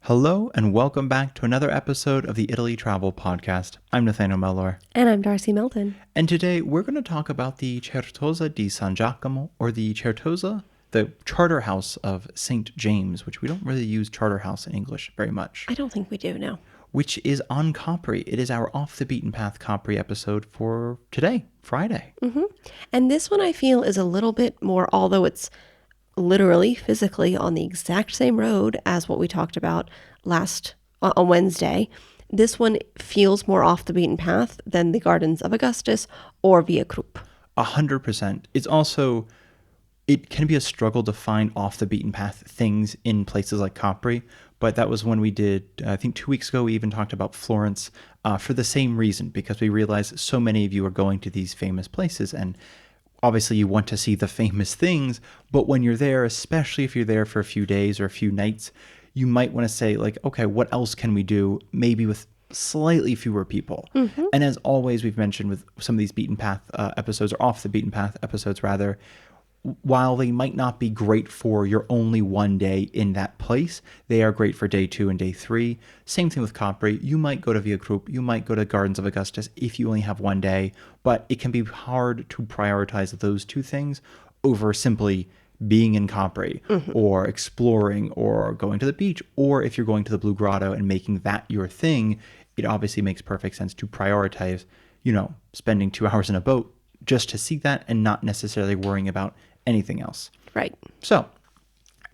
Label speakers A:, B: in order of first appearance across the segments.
A: Hello and welcome back to another episode of the Italy Travel Podcast. I'm Nathaniel Mellor.
B: And I'm Darcy Melton.
A: And today we're going to talk about the Certosa di San Giacomo, or the Certosa, the Charter House of St. James, which we don't really use Charter House in English very much.
B: I don't think we do, no.
A: Which is on Capri. It is our Off the Beaten Path Capri episode for today, Friday.
B: Mm-hmm. And this one I feel is a little bit more, although it's literally, physically on the exact same road as what we talked about on Wednesday. This one feels more off the beaten path than the Gardens of Augustus or Via Krupp.
A: 100%. It can be a struggle to find off the beaten path things in places like Capri, but that was when we did, I think 2 weeks ago, we even talked about Florence for the same reason, because we realized so many of you are going to these famous places, and obviously you want to see the famous things, but when you're there, especially if you're there for a few days or a few nights, you might want to say, like, okay, what else can we do, maybe with slightly fewer people. Mm-hmm. And as always, we've mentioned with some of these beaten path episodes, or off the beaten path episodes rather, while they might not be great for your only one day in that place, they are great for day 2 and day 3. Same thing with Capri. You might go to Via Krupp, you might go to Gardens of Augustus if you only have one day, but it can be hard to prioritize those two things over simply being in Capri, mm-hmm. or exploring or going to the beach, or if you're going to the Blue Grotto and making that your thing, it obviously makes perfect sense to prioritize, spending 2 hours in a boat just to see that and not necessarily worrying about anything else.
B: Right.
A: So,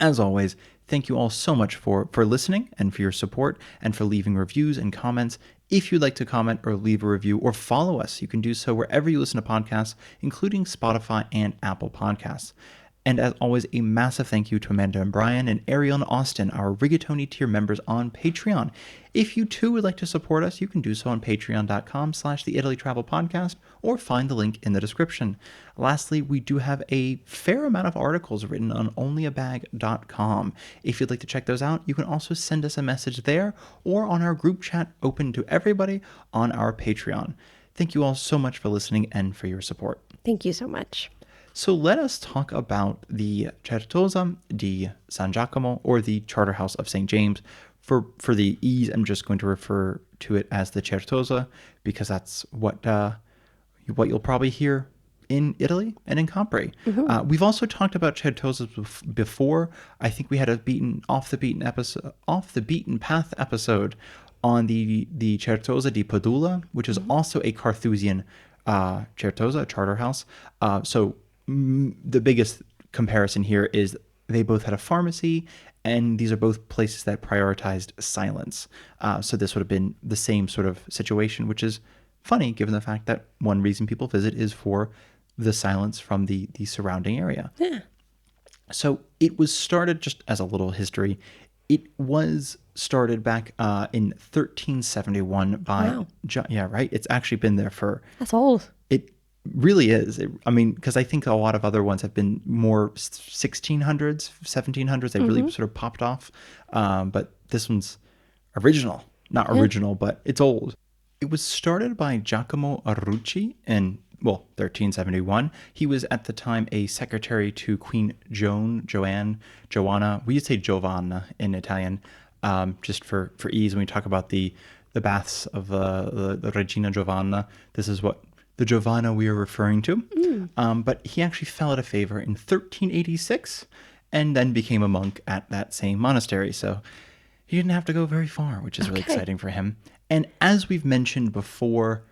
A: as always, thank you all so much for listening and for your support and for leaving reviews and comments. If you'd like to comment or leave a review or follow us, you can do so wherever you listen to podcasts, including Spotify and Apple Podcasts. And as always, a massive thank you to Amanda and Brian and Ariel and Austin, our Rigatoni tier members on Patreon. If you too would like to support us, you can do so on patreon.com/the Italy Travel Podcast, or find the link in the description. Lastly, we do have a fair amount of articles written on onlyabag.com. If you'd like to check those out, you can also send us a message there or on our group chat open to everybody on our Patreon. Thank you all so much for listening and for your support.
B: Thank you so much.
A: So let us talk about the Certosa di San Giacomo, or the Charter House of St. James. For the ease, I'm just going to refer to it as the Certosa, because that's what you'll probably hear in Italy and in Capri. Mm-hmm. We've also talked about Certosas before. I think we had a off the beaten path episode on the Certosa di Padula, which is mm-hmm. also a Carthusian Certosa, a charter house. So the biggest comparison here is they both had a pharmacy, and these are both places that prioritized silence. So this would have been the same sort of situation, which is funny given the fact that one reason people visit is for the silence from the surrounding area.
B: Yeah.
A: So it was started, just as a little history, it was started back in 1371 by...
B: Wow.
A: Yeah, right? It's actually been there for...
B: That's old.
A: It really is. Because I think a lot of other ones have been more 1600s, 1700s. They really sort of popped off. But this one's original. Not original, but it's old. It was started by Giacomo Arrucci in, 1371. He was at the time a secretary to Queen Joanna. We used to say Giovanna in Italian, just for ease. When we talk about the baths of the Regina Giovanna, this is what the Giovanna we are referring to. But he actually fell out of favor in 1386 and then became a monk at that same monastery. So he didn't have to go very far, which is really exciting for him. And as we've mentioned before,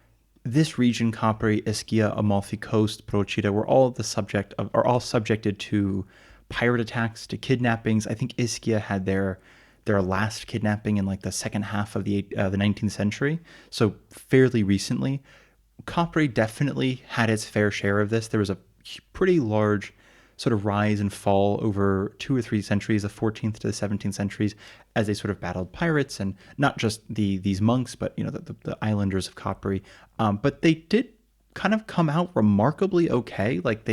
A: this region, Capri, Ischia, Amalfi Coast, Procida, were all subjected to pirate attacks, to kidnappings. I think Ischia had their last kidnapping in like the second half of the 19th century, so fairly recently. Capri definitely had its fair share of this. There was a pretty large sort of rise and fall over 2 or 3 centuries, the 14th to the 17th centuries, as they sort of battled pirates, and not just these monks, but the islanders of Capri. But they did kind of come out remarkably okay. Like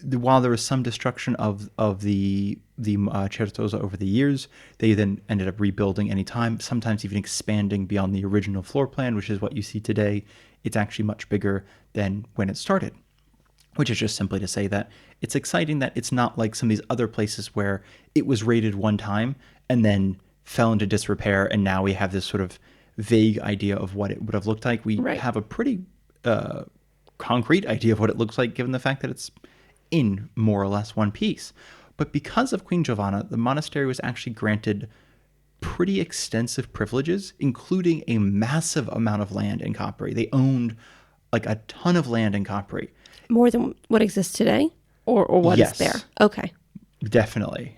A: while there was some destruction of the Certosa over the years, they then ended up rebuilding anytime, sometimes even expanding beyond the original floor plan, which is what you see today. It's actually much bigger than when it started, which is just simply to say that it's exciting that it's not like some of these other places where it was raided one time and then fell into disrepair, and now we have this sort of vague idea of what it would have looked like. We
B: Right.
A: have a pretty concrete idea of what it looks like, given the fact that it's in more or less one piece. But because of Queen Giovanna, the monastery was actually granted pretty extensive privileges, including a massive amount of land in Capri. They owned like a ton of land in Capri.
B: More than what exists today? Or what is
A: Yes.
B: there? Okay.
A: Definitely.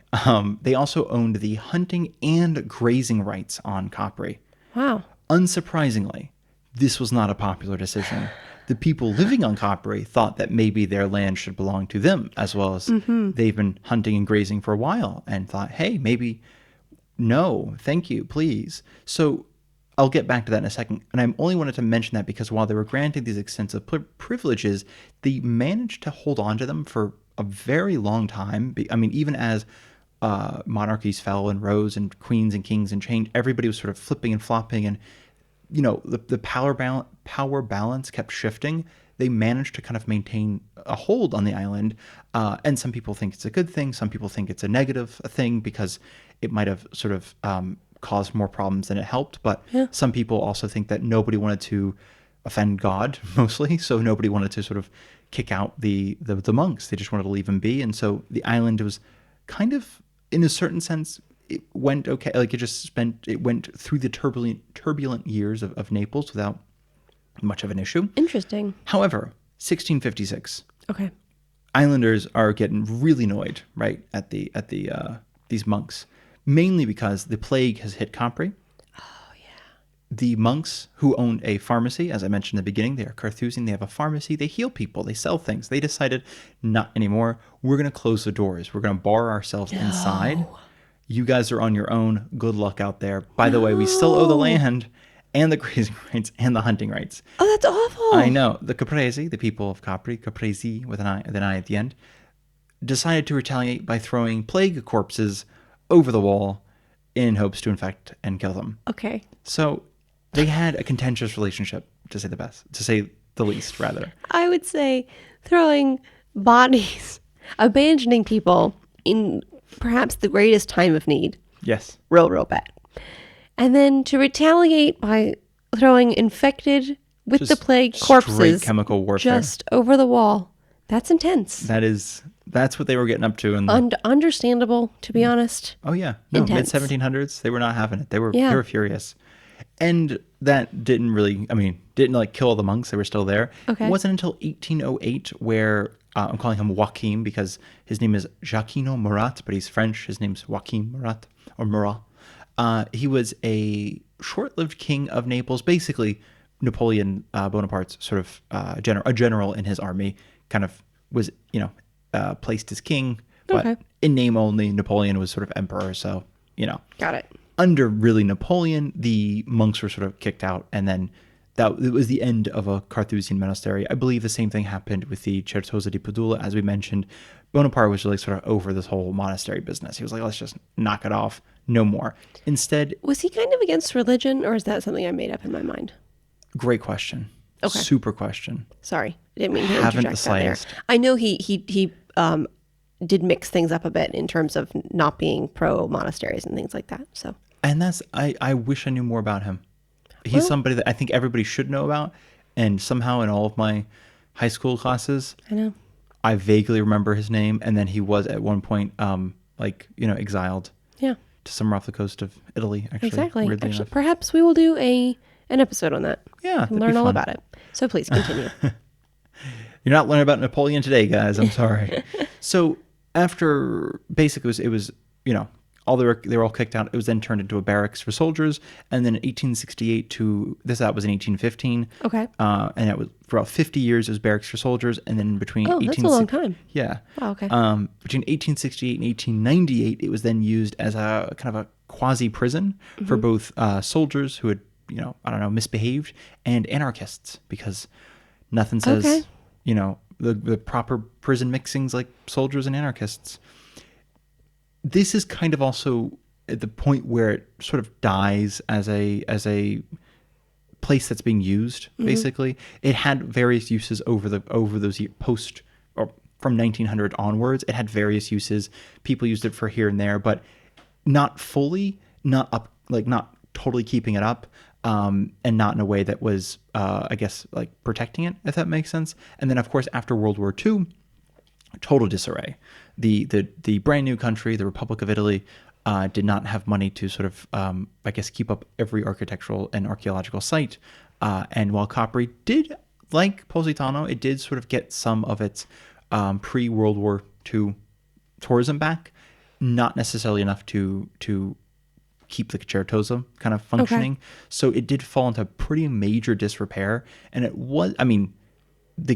A: They also owned the hunting and grazing rights on Capri.
B: Wow.
A: Unsurprisingly, this was not a popular decision. The people living on Capri thought that maybe their land should belong to them, as well as they've been hunting and grazing for a while, and thought, hey, maybe no, thank you, please. So I'll get back to that in a second. And I only wanted to mention that because while they were granted these extensive privileges, they managed to hold on to them for a very long time. I mean, even as monarchies fell and rose and queens and kings and changed, everybody was sort of flipping and flopping, and the power balance kept shifting. They managed to kind of maintain a hold on the island, and some people think it's a good thing. Some people think it's a negative thing because it might have sort of caused more problems than it helped. But some people also think that nobody wanted to offend God, mostly, so nobody wanted to sort of kick out the monks. They just wanted to leave them be, and so the island was kind of, in a certain sense, it went okay. Like it went through the turbulent years of Naples without much of an issue.
B: Interesting.
A: However, 1656,
B: Okay.
A: islanders are getting really annoyed, right, at these monks, mainly because the plague has hit Capri.
B: Oh, yeah.
A: The monks who owned a pharmacy, as I mentioned in the beginning, they are Carthusian. They have a pharmacy. They heal people. They sell things. They decided, not anymore. We're going to close the doors. We're going to bar ourselves inside. You guys are on your own. Good luck out there. By the way, we still owe the land and the grazing rights and the hunting rights.
B: Oh, that's awful.
A: I know. The Caprese, the people of Capri, Caprese with an I at the end, decided to retaliate by throwing plague corpses over the wall in hopes to infect and kill them.
B: Okay.
A: So they had a contentious relationship, to say the least, rather.
B: I would say throwing bodies, abandoning people in perhaps the greatest time of need.
A: Yes.
B: Real bad. And then to retaliate by throwing infected with
A: Just
B: the plague
A: straight
B: corpses
A: chemical warfare.
B: just over the wall. That's intense.
A: That's what they were getting up to. And
B: Understandable, to be honest.
A: oh yeah, no, mid
B: Intense.
A: 1700s, they were not having it. They were furious, and that didn't like kill all the monks. They were still there.
B: Okay.
A: It wasn't until 1808 where I'm calling him Joachim because his name is Jacquino Murat, but he's French. His name's Joachim Murat or Murat. He was a short-lived king of Naples, basically Napoleon Bonaparte's sort of a general in his army. Kind of was placed as king, but
B: Okay.
A: in name only. Napoleon was sort of emperor, so
B: Got it.
A: under really Napoleon, the monks were sort of kicked out, and then it was the end of a Carthusian monastery. I believe the same thing happened with the Certosa di Padula, as we mentioned. Bonaparte was really sort of over this whole monastery business. He was like, let's just knock it off, no more. Instead,
B: Was he kind of against religion, or is that something I made up in my mind?
A: great question.
B: Okay.
A: Super question.
B: Sorry, I didn't mean to
A: Haven't
B: interject
A: the
B: that there.
A: slightest.
B: I know he did mix things up a bit in terms of not being pro monasteries and things like that. So
A: And I wish I knew more about him. He's somebody that I think everybody should know about. And somehow in all of my high school classes,
B: I know.
A: I vaguely remember his name. And then he was at one point, exiled
B: Yeah,
A: to somewhere off the coast of Italy, actually.
B: exactly.
A: Weirdly
B: Actually,
A: enough.
B: perhaps we will do an episode on that.
A: Yeah,
B: And
A: that'd
B: learn
A: be
B: all
A: fun.
B: about it. So please continue.
A: You're not learning about Napoleon today, guys. I'm sorry. So after basically it was they were all kicked out. It was then turned into a barracks for soldiers, and then in 1868 that was in 1815.
B: Okay.
A: And it was for about 50 years. It was barracks for soldiers, and then between
B: Oh, that's a long time.
A: Yeah.
B: Wow, okay.
A: Between 1868 and 1898, it was then used as a kind of a quasi prison for
B: Mm-hmm.
A: both soldiers who had misbehaved and anarchists, because nothing says
B: Okay.
A: the proper prison mixings like soldiers and anarchists. This is kind of also at the point where it sort of dies as a place that's being used. Basically, it had various uses over those years post or from 1900 onwards. It had various uses. People used it for here and there, but not fully. not totally keeping it up, and not in a way that was, I guess, like protecting it, if that makes sense. And then, of course, after World War II, total disarray. The brand new country, the Republic of Italy, did not have money to sort of, I guess, keep up every architectural and archaeological site. And while Capri did, like Positano, it did sort of get some of its pre-World War II tourism back, not necessarily enough to keep the Certosa kind of functioning. Okay. So it did fall into pretty major disrepair, and it was, I mean, the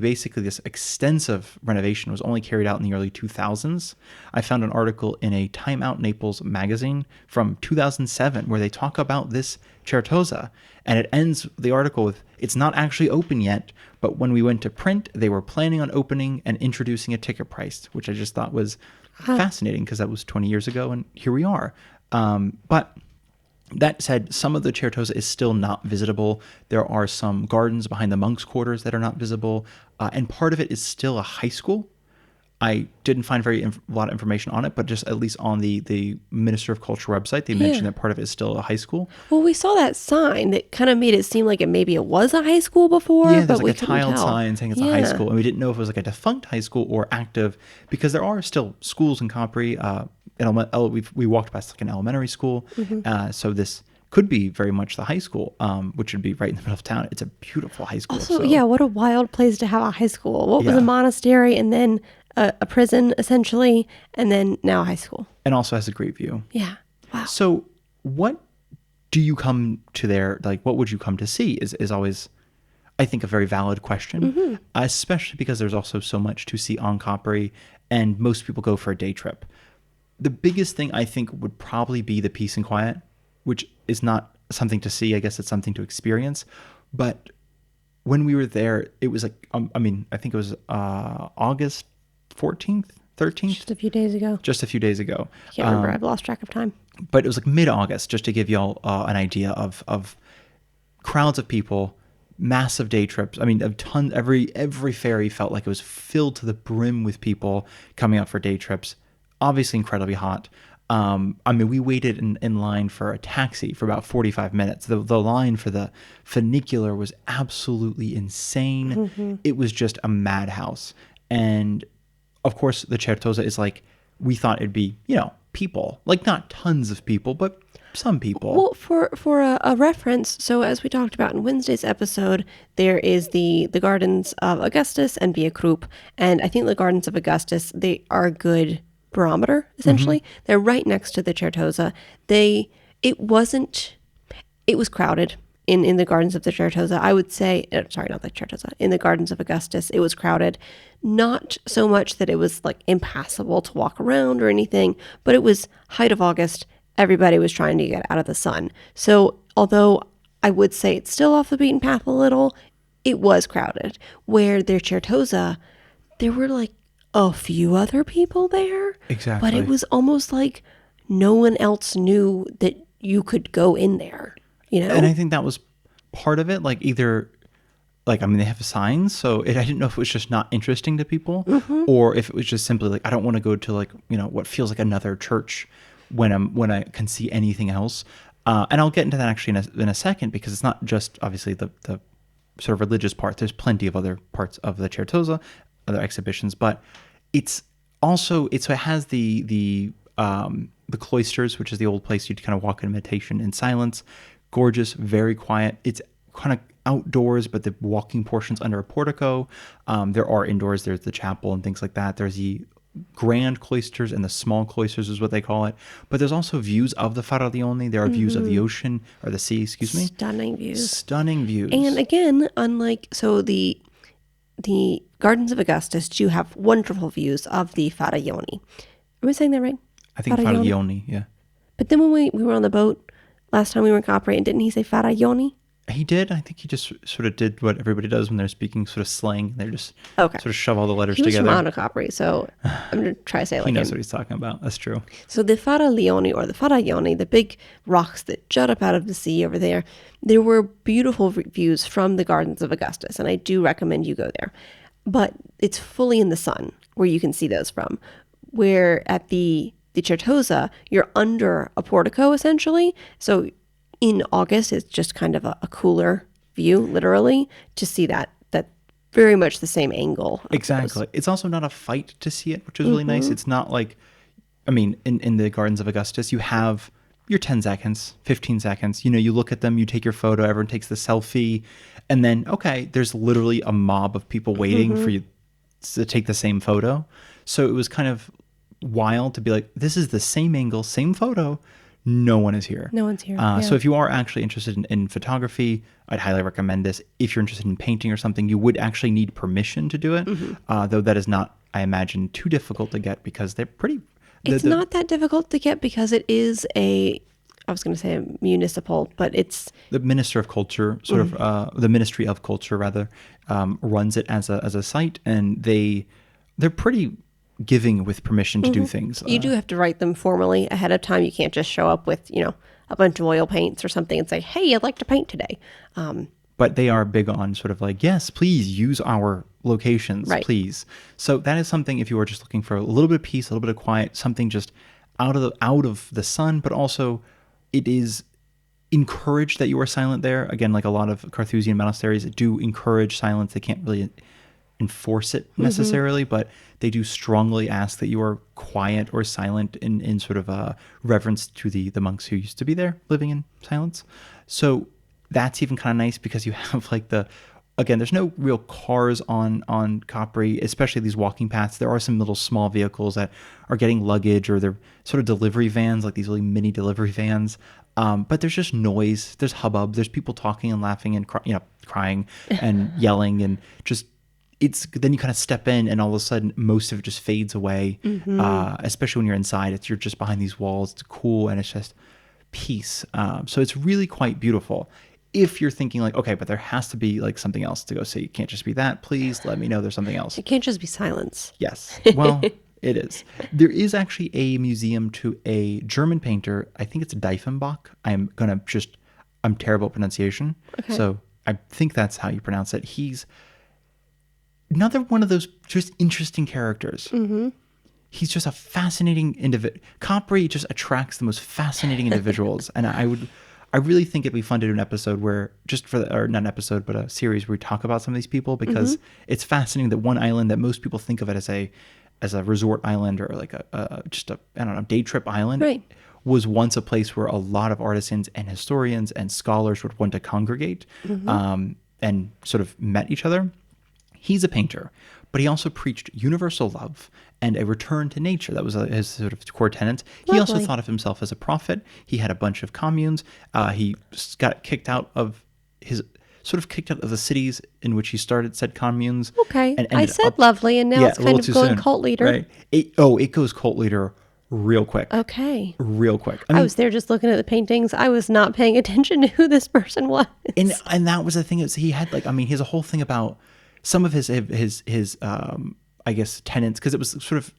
A: basically this extensive renovation was only carried out in the early 2000s. I found an article in a Time Out Naples magazine from 2007 where they talk about this Certosa, and it ends the article with, "It's not actually open yet, but when we went to print, they were planning on opening and introducing a ticket price," which I just thought was fascinating because that was 20 years ago, and here we are. But that said, some of the Certosa is still not visitable. There are some gardens behind the monks' quarters that are not visible, and part of it is still a high school. I didn't find a lot of information on it, but just at least on the Minister of Culture website, they mentioned that part of it is still a high school.
B: Well, we saw that sign that kind of made it seem like maybe it was a high school before,
A: yeah, there's
B: but
A: like a tiled sign saying it's a high school, and we didn't know if it was like a defunct high school or active, because there are still schools in Capri. We walked past like an elementary school, so this could be very much the high school, which would be right in the middle of town. It's a beautiful high school.
B: Also, yeah, what a wild place to have a high school. What was a monastery, and then a prison, essentially, and then now a high school.
A: And also has a great view.
B: Yeah. Wow.
A: So what do you come to there? Like, what would you come to see is always, I think, a very valid question, especially because there's also so much to see on Capri, and most people go for a day trip. The biggest thing I think would probably be the peace and quiet, which is not something to see. I guess it's something to experience. But when we were there, it was like, I think it was August 14th, 13th.
B: Just a few days ago.
A: Can't
B: remember. I've lost track of time.
A: But it was like mid-August, just to give y'all an idea of crowds of people, massive day trips. I mean, a ton. Every ferry felt like it was filled to the brim with people coming out for day trips. Obviously incredibly hot. We waited in line for a taxi for about 45 minutes. The line for the funicular was absolutely insane. It was just a madhouse. And of course, the Certosa is like, we thought it'd be, people, like not tons of people, but some people.
B: Well, for a reference, so as we talked about in Wednesday's episode, there is the Gardens of Augustus and Via Krupp. And I think the Gardens of Augustus, they are a good barometer, essentially. They're right next to the Certosa. It was crowded in the Gardens of the Certosa. I would say, sorry, not the Certosa, in the Gardens of Augustus, it was crowded. Not so much that it was like impassable to walk around or anything, but it was height of August. Everybody was trying to get out of the sun. So although I would say it's still off the beaten path a little, it was crowded. Where their Certosa, there were like a few other people there.
A: Exactly.
B: But it was almost like no one else knew that you could go in there,
A: And I think that was part of it. Like either, they have signs, so I didn't know if it was just not interesting to people, or if it was just simply like, I don't want to go to what feels like another church when I can see anything else. And I'll get into that actually in a second, because it's not just obviously the sort of religious part. There's plenty of other parts of the Certosa, other exhibitions, but it has the cloisters, which is the old place you'd kind of walk in meditation in silence. Gorgeous, very quiet. It's kind of outdoors, but the walking portion's under a portico. There are indoors. There's the chapel and things like that. There's the grand cloisters and the small cloisters is what they call it. But there's also views of the Faraglioni. There are views of the ocean, or the sea, excuse me.
B: Stunning views.
A: And
B: again, unlike, so the Gardens of Augustus do have wonderful views of the Faraglioni. Am I saying that right?
A: I think Faraglioni, yeah.
B: But then when we were on the boat last time we were in Capri, and didn't he say Faraglioni?
A: He did. I think he just sort of did what everybody does when they're speaking sort of slang. They just sort of shove all the letters together.
B: He was from Capri, so I'm going to try to say it like him.
A: He knows what he's talking about. That's true.
B: So the Faraglioni, or the Faraglioni, the big rocks that jut up out of the sea over there, there were beautiful views from the Gardens of Augustus, and I do recommend you go there. But it's fully in the sun where you can see those from. Where at the the Certosa, you're under a portico essentially. So in August, it's just kind of a cooler view, literally, to see that very much the same angle.
A: Exactly. It's also not a fight to see it, which is really nice. It's not like, I mean, in the Gardens of Augustus, you have your 10 seconds, 15 seconds. You look at them, you take your photo, everyone takes the selfie, and then, okay, there's literally a mob of people waiting for you to take the same photo. So it was kind of wild to be like, this is the same angle, same photo. No one is here.
B: No one's here.
A: So if you are actually interested in photography, I'd highly recommend this. If you're interested in painting or something, you would actually need permission to do it, though that is not, I imagine, too difficult to get because they're pretty...
B: It's not that difficult to get because it is I was going to say a municipal, but it's...
A: The Minister of Culture, the Ministry of Culture, rather, runs it as a site, and they're pretty giving with permission to do things.
B: You do have to write them formally ahead of time. You can't just show up with, a bunch of oil paints or something and say, hey, I'd like to paint today.
A: But they are big on sort of like, yes, please use our locations, please. So that is something, if you are just looking for a little bit of peace, a little bit of quiet, something just out of the sun, but also it is encouraged that you are silent there. Again, like a lot of Carthusian monasteries do encourage silence. They can't really enforce it necessarily, but they do strongly ask that you are quiet or silent in sort of a reverence to the monks who used to be there living in silence. So that's even kind of nice because you have like again, there's no real cars on Capri, especially these walking paths. There are some little small vehicles that are getting luggage, or they're sort of delivery vans, like these really mini delivery vans. But there's just noise, there's hubbub, there's people talking and laughing and crying and yelling, and just then you kind of step in and all of a sudden most of it just fades away. Especially when you're inside, you're just behind these walls. It's cool and it's just peace. So it's really quite beautiful. If you're thinking like, okay, but there has to be like something else to go see. It can't just be that. Please let me know there's something else.
B: It can't just be silence.
A: Yes. Well, it is. There is actually a museum to a German painter. I think it's Diefenbach. I'm terrible at pronunciation. Okay. So I think that's how you pronounce it. He's another one of those just interesting characters. He's just a fascinating individual. Capri just attracts the most fascinating individuals. And I really think it'd be fun to do an episode not an episode, but a series where we talk about some of these people, because it's fascinating that one island that most people think of it as a resort island or like a day trip island, was once a place where a lot of artisans and historians and scholars would want to congregate and sort of met each other. He's a painter, but he also preached universal love and a return to nature. That was his sort of core tenets. He also thought of himself as a prophet. He had a bunch of communes. He got kicked out of the cities in which he started said communes.
B: Okay, I said lovely, and now it's kind of going cult leader.
A: Right. It goes cult leader real quick.
B: Okay.
A: Real quick.
B: I was there just looking at the paintings. I was not paying attention to who this person was.
A: And that was the thing, is he had he has a whole thing about some of his I guess tenets, because it was sort of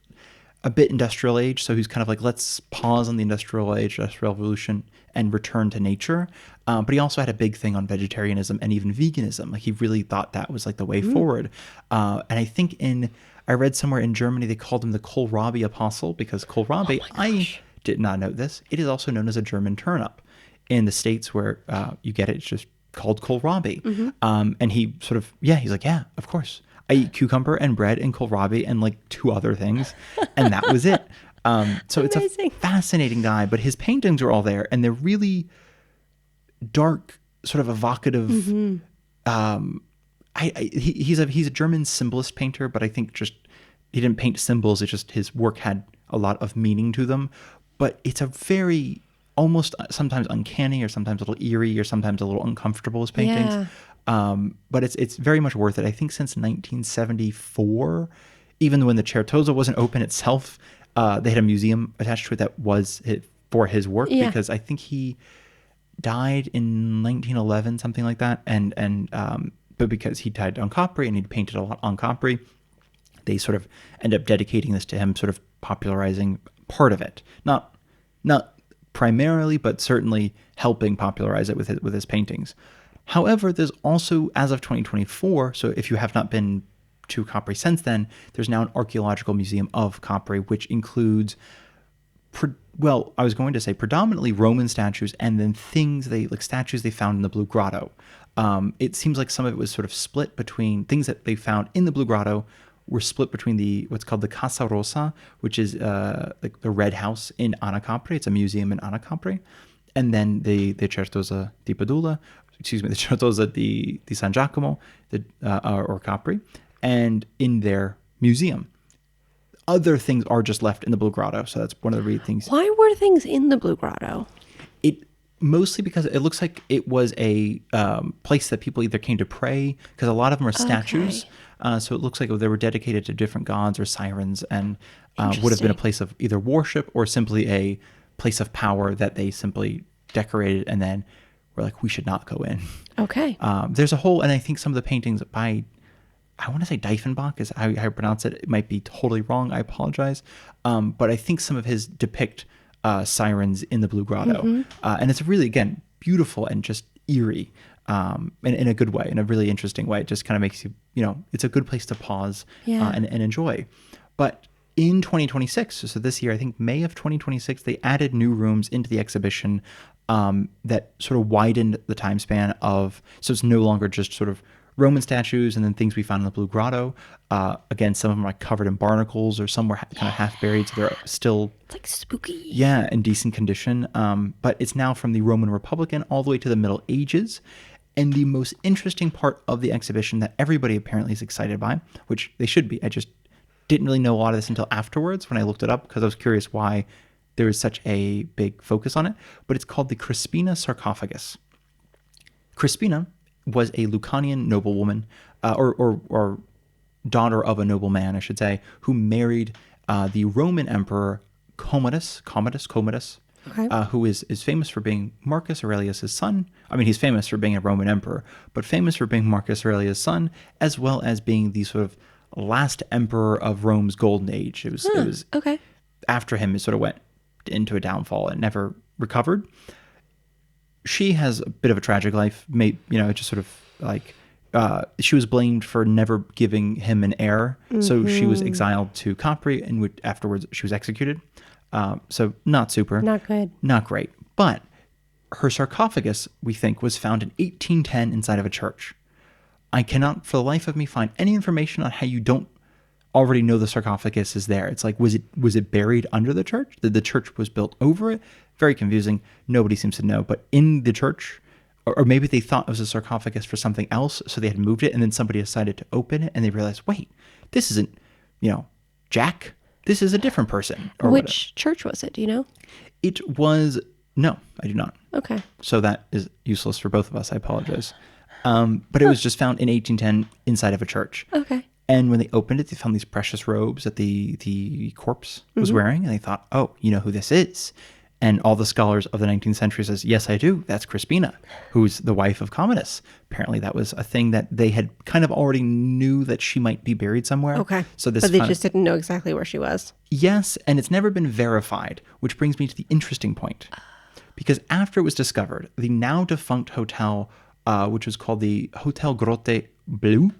A: a bit industrial age. So he's kind of like, let's pause on the industrial revolution and return to nature. But he also had a big thing on vegetarianism and even veganism. Like he really thought that was like the way forward. And I think I read somewhere in Germany, they called him the kohlrabi apostle, because kohlrabi, I did not know this. It is also known as a German turnip. In the States where you get it, it's just called kohlrabi. And he sort of, he's like, yeah, of course. I eat cucumber and bread and kohlrabi and like 2 other things. And that was it. So it's a fascinating guy, but his paintings are all there and they're really dark, sort of evocative. He's a German symbolist painter, but I think just he didn't paint symbols. It's just his work had a lot of meaning to them. But it's a very almost sometimes uncanny, or sometimes a little eerie, or sometimes a little uncomfortable, his paintings. But it's very much worth it. I think since 1974, even when the Certosa wasn't open itself, they had a museum attached to it that was for his work, because I think he died in 1911, something like that. But because he died on Capri and he'd painted a lot on Capri, they sort of end up dedicating this to him, sort of popularizing part of it. Not primarily, but certainly helping popularize it with his paintings. However, there's also, as of 2024, so if you have not been to Capri since then, there's now an archaeological museum of Capri, which includes well, I was going to say predominantly Roman statues, and then statues they found in the Blue Grotto. It seems like some of it was sort of split between things that they found in the Blue Grotto were split between what's called the Casa Rosa, which is like the Red House in Capri. It's a museum in Capri, and then the Certosa di Padula, the Certosa di San Giacomo, or Capri, and in their museum. Other things are just left in the Blue Grotto, so that's one of the things.
B: Why were things in the Blue Grotto?
A: It mostly because it looks like it was a place that people either came to pray, because a lot of them are statues. So it looks like they were dedicated to different gods or sirens, and would have been a place of either worship or simply a place of power that they simply decorated and then were like, we should not go in.
B: Okay.
A: There's a whole, and I think some of the paintings by, I want to say Diefenbach is how I pronounce it. It might be totally wrong. I apologize. But I think some of his depict sirens in the Blue Grotto. And it's really, again, beautiful and just eerie in a good way, in a really interesting way. It just kind of makes you, it's a good place to pause and enjoy. But in 2026, so this year, I think May of 2026, they added new rooms into the exhibition that sort of widened the time span so it's no longer just sort of Roman statues and then things we found in the Blue Grotto. Again, some of them are like covered in barnacles, or some were kind of half buried, so they're still...
B: It's like spooky.
A: Yeah, in decent condition. But it's now from the Roman Republican all the way to the Middle Ages. And the most interesting part of the exhibition that everybody apparently is excited by, which they should be, I just didn't really know a lot of this until afterwards when I looked it up, because I was curious why there is such a big focus on it. But it's called the Crispina sarcophagus. Crispina was a Lucanian noblewoman, or daughter of a nobleman, I should say, who married the Roman emperor Commodus, okay. Who is famous for being Marcus Aurelius' son. I mean, he's famous for being a Roman emperor, but famous for being Marcus Aurelius' son, as well as being the sort of last emperor of Rome's golden age. It was
B: okay.
A: After him, it sort of went into a downfall and never recovered. She has a bit of a tragic life. Just sort of like she was blamed for never giving him an heir, so she was exiled to Capri, and afterwards she was executed. So not super,
B: not good,
A: not great. But her sarcophagus, we think, was found in 1810 inside of a church. I cannot, for the life of me, find any information on how you don't already know the sarcophagus is there. It's like, was it buried under the church? The church was built over it? Very confusing. Nobody seems to know. But in the church, or maybe they thought it was a sarcophagus for something else, so they had moved it, and then somebody decided to open it, and they realized, wait, this isn't, Jack. This is a different person.
B: Which whatever. Church was it? Do you know?
A: It was, no, I do not.
B: Okay.
A: So that is useless for both of us. I apologize. But it was just found in 1810 inside of a church.
B: Okay.
A: And when they opened it, they found these precious robes that the corpse was wearing, and they thought, oh, you know who this is? And all the scholars of the 19th century says, yes, I do. That's Crispina, who's the wife of Commodus. Apparently that was a thing that they had kind of already knew that she might be buried somewhere.
B: Okay.
A: So
B: but they just didn't know exactly where she was.
A: Yes, and it's never been verified, which brings me to the interesting point. Because after it was discovered, the now defunct hotel, which was called the Hotel Grotte Bleu.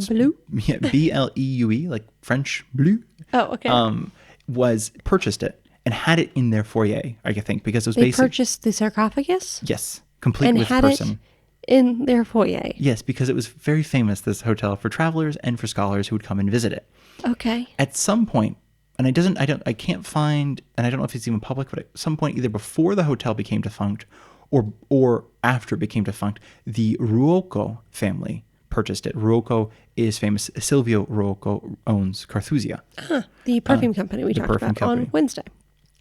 B: Bleu?
A: Yeah, Bleue, like French bleu.
B: Oh, okay.
A: Purchased it. And had it in their foyer, I think, because it was
B: They purchased the sarcophagus?
A: Yes, complete with
B: person.
A: It
B: in their foyer?
A: Yes, because it was very famous, this hotel, for travelers and for scholars who would come and visit it.
B: Okay.
A: At some point, and I can't find, and I don't know if it's even public, but at some point, either before the hotel became defunct or after it became defunct, the Ruocco family purchased it. Ruocco is famous. Silvio Ruocco owns Carthusia.
B: The perfume company we talked about on Wednesday.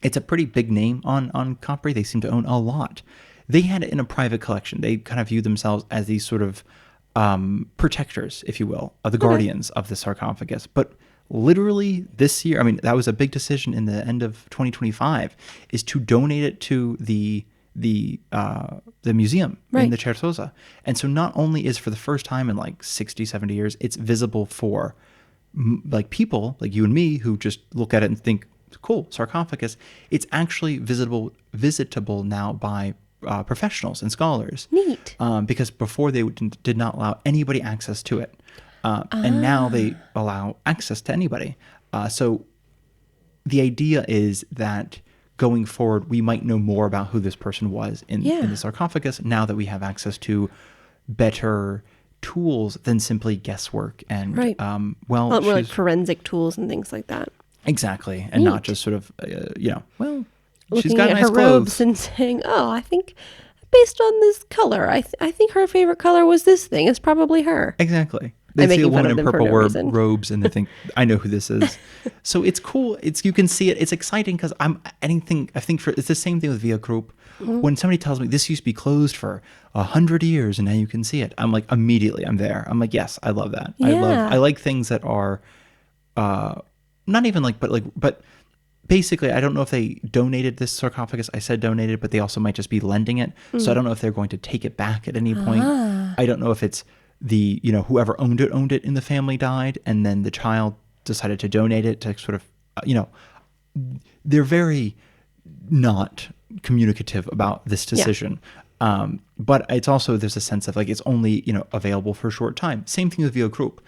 A: It's a pretty big name on Capri. They seem to own a lot. They had it in a private collection. They kind of viewed themselves as these sort of protectors, if you will, of the guardians of the sarcophagus. But literally this year, I mean, that was a big decision in the end of 2025, is to donate it to the museum in the Certosa. And so not only is for the first time in like 60, 70 years, it's visible for like people like you and me who just look at it and think, cool, sarcophagus. It's actually visitable now by professionals and scholars.
B: Neat.
A: Because before they did not allow anybody access to it. And now they allow access to anybody. So the idea is that going forward, we might know more about who this person was in the sarcophagus now that we have access to better tools than simply guesswork and
B: Right.
A: well,
B: More like forensic tools and things like that.
A: exactly, and not just sort of she's
B: Looking
A: got
B: at
A: nice
B: her
A: clothes.
B: robes and saying, "Oh, I think based on this color, I think her favorite color was this thing. It's probably her."
A: Exactly. They see a
B: making fun
A: woman
B: of
A: in
B: them for
A: purple
B: no reason.
A: robes and they think, I know who this is. So it's cool. You can see it. It's exciting because it's the same thing with Via Group.
B: Mm-hmm.
A: When somebody tells me this used to be closed for 100 years and now you can see it, I'm like, immediately I'm there. I'm like, yes, I love that.
B: Yeah.
A: I like things that are not even but basically, I don't know if they donated this sarcophagus. I said donated, but they also might just be lending it. So I don't know if they're going to take it back at any point. I don't know if it's whoever owned it in the family died, and then the child decided to donate it to sort of, they're very not communicative about this decision. But it's also, there's a sense of like, it's only, available for a short time. Same thing with Via Group.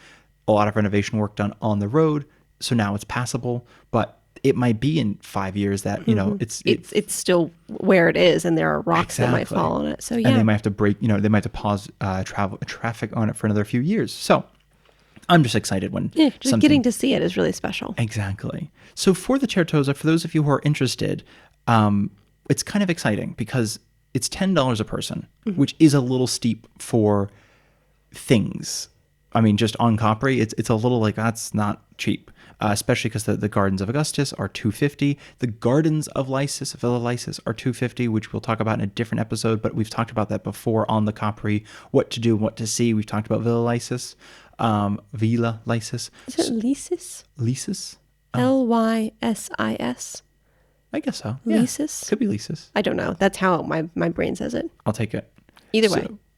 A: A lot of renovation work done on the road. So now it's passable, but it might be in 5 years that,
B: it's still where it is, and there are rocks that might fall on it. So yeah,
A: and they might have to they might have to pause traffic on it for another few years. So I'm just excited when
B: just getting to see it is really special.
A: Exactly. So for the Certosa, for those of you who are interested, it's kind of exciting because it's $10 a person, which is a little steep for things. I mean, just on Capri, it's a little like, that's not cheap, especially because the Gardens of Augustus are $250. The Gardens of Lysis, Villa Lysis, are $250, which we'll talk about in a different episode, but we've talked about that before on the Capri, what to do, what to see. We've talked about Villa Lysis. Villa Lysis.
B: Is it Lysis?
A: Lysis?
B: Lysis?
A: I guess so. Yeah.
B: Lysis?
A: Could be Lysis.
B: I don't know. That's how my brain says it.
A: I'll take it.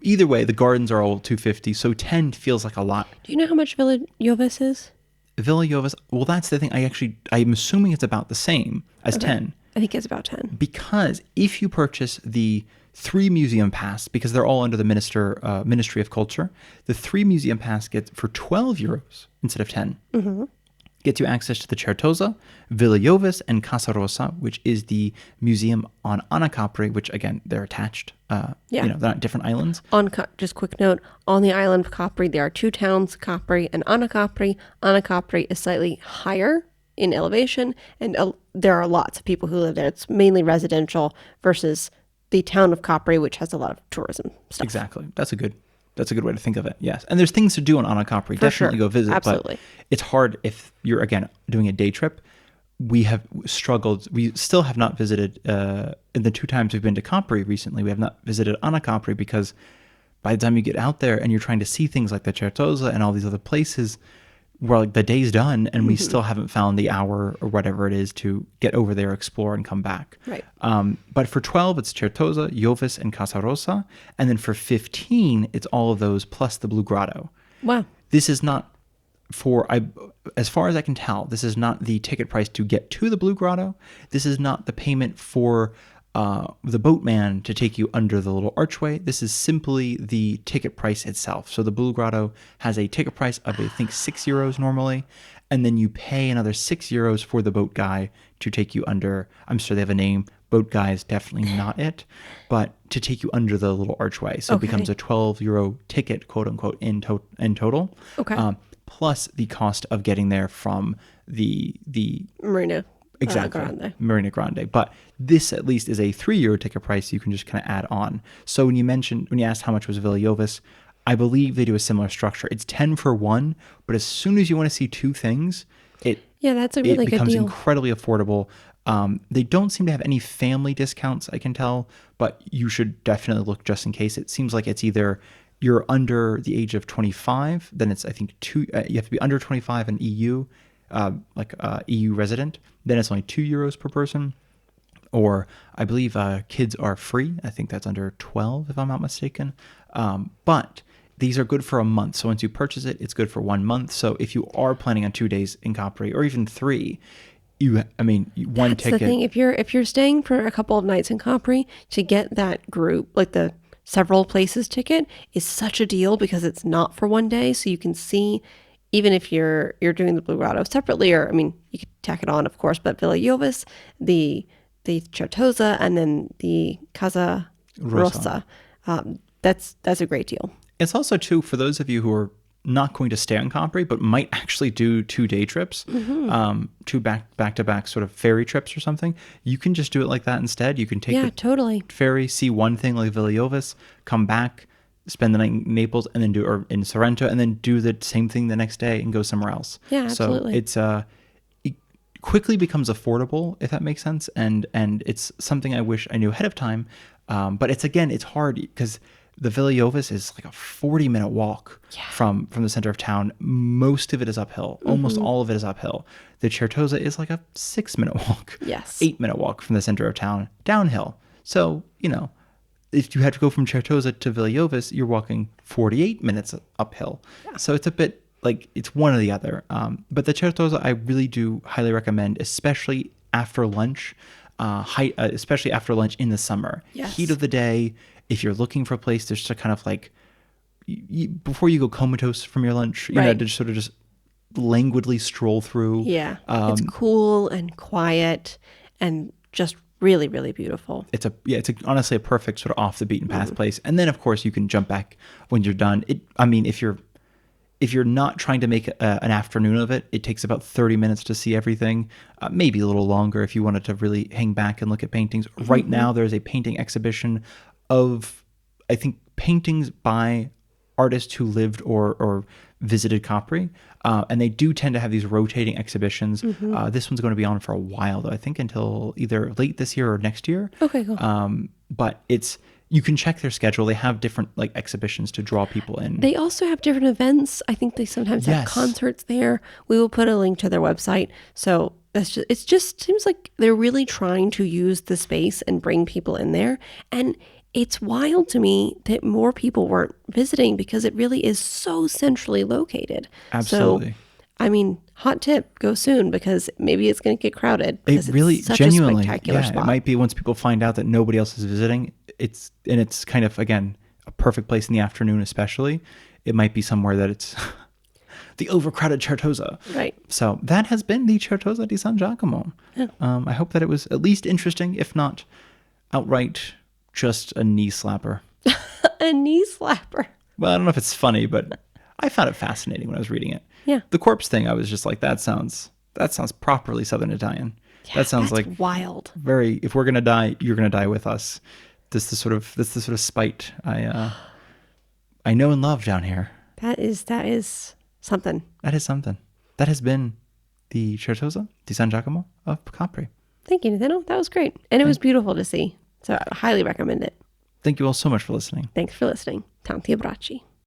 B: Either way,
A: the gardens are all $250, so 10 feels like a lot.
B: Do you know how much Villa Jovis is?
A: Villa Jovis, well, that's the thing. I'm assuming it's about the same as 10.
B: I think it's about 10.
A: Because if you purchase the 3 museum pass, because they're all under the Ministry of Culture, the 3 museum pass gets for €12 instead of 10. Mm-hmm. Gets you access to the Certosa, Villa Jovis, and Casa Rosa, which is the museum on Ana Capri, which again, they're attached. They're not different islands.
B: Just quick note, on the island of Capri, there are 2 towns, Capri and Ana Capri. Ana Capri is slightly higher in elevation, and there are lots of people who live there. It's mainly residential versus the town of Capri, which has a lot of tourism stuff.
A: Exactly. That's a good way to think of it. Yes. And there's things to do on Ana Capri. Definitely go visit.
B: Absolutely.
A: But it's hard if you're, again, doing a day trip. We have struggled. We still have not visited, in the 2 times we've been to Capri recently, we have not visited Ana Capri because by the time you get out there and you're trying to see things like the Certosa and all these other places, where like the day's done and we still haven't found the hour or whatever it is to get over there, explore, and come back.
B: Right.
A: But for 12, it's Certosa, Jovis, and Casa Rosa. And then for 15, it's all of those plus the Blue Grotto.
B: Wow.
A: This is not as far as I can tell, this is not the ticket price to get to the Blue Grotto. This is not the payment for the boatman to take you under the little archway. This is simply the ticket price itself. So the Blue Grotto has a ticket price of, I think, €6 normally, and then you pay another €6 for the boat guy to take you under. I'm sure they have a name. Boat guy is definitely not it, but to take you under the little archway. So it becomes a €12 ticket, quote unquote, in total.
B: Okay.
A: Plus the cost of getting there from the
B: Marina.
A: Exactly.
B: Grande.
A: Marina Grande. But this at least is a €3 ticket price you can just kind of add on. So when you asked how much was Villa Jovis, I believe they do a similar structure. It's 10 for 1, but as soon as you want to see 2 things,
B: that's a really good deal.
A: It becomes incredibly affordable. They don't seem to have any family discounts, I can tell, but you should definitely look just in case. It seems like it's either you're under the age of 25, then it's, I think, you have to be under 25 and EU, EU resident, then it's only €2 per person. Or I believe kids are free. I think that's under 12, if I'm not mistaken. But these are good for a month. So once you purchase it, it's good for 1 month. So if you are planning on 2 days in Capri, or even 3, one ticket.
B: That's the thing. If you're staying for a couple of nights in Capri, to get that group, like the several places ticket, is such a deal because it's not for 1 day. So you can see even if you're doing the Blue Grotto separately, or I mean, you could tack it on, of course, but Villa Jovis, the Certosa, and then the Casa Rossa. That's a great deal.
A: It's also too, for those of you who are not going to stay on Capri, but might actually do 2-day trips, two back-to-back sort of ferry trips or something. You can just do it like that instead. You can take the
B: totally
A: ferry, see one thing like Villa Jovis, come back, spend the night in Naples, and then or in Sorrento, and then do the same thing the next day and go somewhere else.
B: Yeah, absolutely.
A: So it quickly becomes affordable, if that makes sense, and it's something I wish I knew ahead of time. But it's hard because the Villa Jovis is like a 40-minute walk from the center of town. Most of it is uphill. Almost all of it is uphill. The Certosa is like a 6-minute walk.
B: Yes.
A: 8-minute walk from the center of town downhill. So, if you had to go from Certosa to Villa Jovis, you're walking 48 minutes uphill. Yeah. So it's a bit like it's one or the other. But the Certosa I really do highly recommend, especially after lunch, especially after lunch in the summer.
B: Yes.
A: Heat of the day. If you're looking for a place there's to kind of like, before you go comatose from your lunch, you know, to sort of just languidly stroll through.
B: Yeah. It's cool and quiet and just really, really beautiful.
A: It's honestly a perfect sort of off the beaten path place. And then of course you can jump back when you're done. If you're not trying to make an afternoon of it, it takes about 30 minutes to see everything, maybe a little longer if you wanted to really hang back and look at paintings. Right now there's a painting exhibition of, I think, paintings by artists who lived or visited Capri. And they do tend to have these rotating exhibitions. This one's going to be on for a while, though, I think until either late this year or next year.
B: Okay, cool.
A: But you can check their schedule. They have different like exhibitions to draw people in.
B: They also have different events. I think they sometimes have concerts there. We will put a link to their website. So it just seems like they're really trying to use the space and bring people in there. And it's wild to me that more people weren't visiting because it really is so centrally located.
A: Absolutely.
B: So, I mean, hot tip, go soon because maybe it's going to get crowded.
A: It really,
B: it's such
A: genuinely,
B: a spectacular spot.
A: It might be once people find out that nobody else is visiting. It's kind of, again, a perfect place in the afternoon, especially. It might be somewhere that it's the overcrowded Certosa.
B: Right.
A: So that has been the Certosa di San Giacomo. Yeah. I hope that it was at least interesting, if not outright just a knee slapper.
B: A knee slapper.
A: Well, I don't know if it's funny, but I found it fascinating when I was reading it.
B: Yeah.
A: The corpse thing, I was just like, that sounds properly Southern Italian.
B: Yeah,
A: that sounds
B: that's
A: like
B: wild.
A: Very. If we're gonna die, you're gonna die with us. This the sort of spite I know and love down here.
B: That is something.
A: That is something. That has been the Certosa di San Giacomo of Capri.
B: Thank you, Nathaniel. That was great, and it was beautiful to see. So I highly recommend it.
A: Thank you all so much for listening.
B: Thanks for listening. Tanti abbracci.